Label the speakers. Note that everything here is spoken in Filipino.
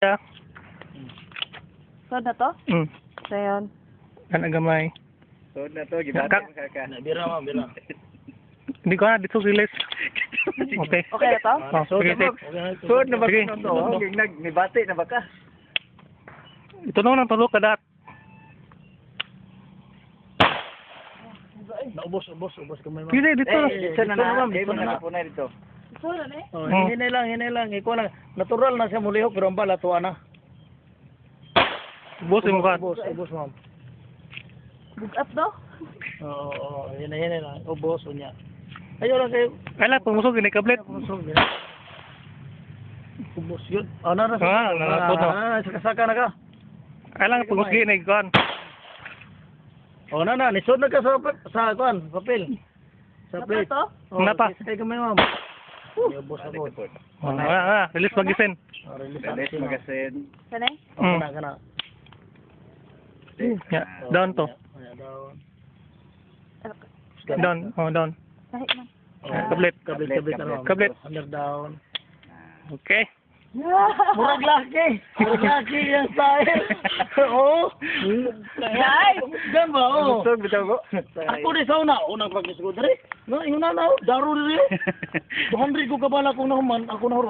Speaker 1: Yeah.
Speaker 2: Sod na to? Sayon.
Speaker 1: Kan agamay.
Speaker 3: Sod na to, gibaton ka.
Speaker 4: Bira mo, bira.
Speaker 1: Hindi ko na dito release. Okay.
Speaker 2: Okay na to?
Speaker 1: Oh, sige, sige.
Speaker 3: Sod na ba
Speaker 1: Sige.
Speaker 3: to? Nibati na ba ka?
Speaker 1: Ito naman ang tulog kadat.
Speaker 4: Naubos kamay mo.
Speaker 1: Pili dito.
Speaker 3: Dito na na. Dito na na dito.
Speaker 2: Sod na eh.
Speaker 4: Oh, hinay lang. Ikaw lang. Natural na siya mulihok pero ang bala tuwa na.
Speaker 1: Boss mo ka.
Speaker 4: Ubos ma'am.
Speaker 2: Bugat do?
Speaker 4: Oo, hinay lang. Ubos unya. Ayo lang kayo.
Speaker 1: Kailan pumusog ini kablet.
Speaker 4: Ubos yun. Oh, nara. Saka na ka.
Speaker 1: Kailan pumusog ini kan.
Speaker 4: Oh, na, nisod na ka sa kuan, papel. Sa plate.
Speaker 2: to?
Speaker 4: Oh,
Speaker 1: Napa?
Speaker 4: Kaya kamay ma'am. Ubos ako.
Speaker 1: Release magisin.
Speaker 3: Release magazine.
Speaker 2: Sana eh?
Speaker 4: Kana.
Speaker 1: Ya, down to. Down. Oh, down.
Speaker 2: Kahit man.
Speaker 1: Kablet.
Speaker 4: Kablit na ma'am.
Speaker 1: Kablit.
Speaker 4: Under down.
Speaker 1: Okay.
Speaker 4: Murag laki yung style. Oo.
Speaker 2: Ay!
Speaker 4: Gan ba? Oo.
Speaker 3: Busog bitaw ko.
Speaker 4: Ako di sa unang practice ko diri. No, yun na, daro diri. 200 ko kabala kung nahuman, ako nahurot.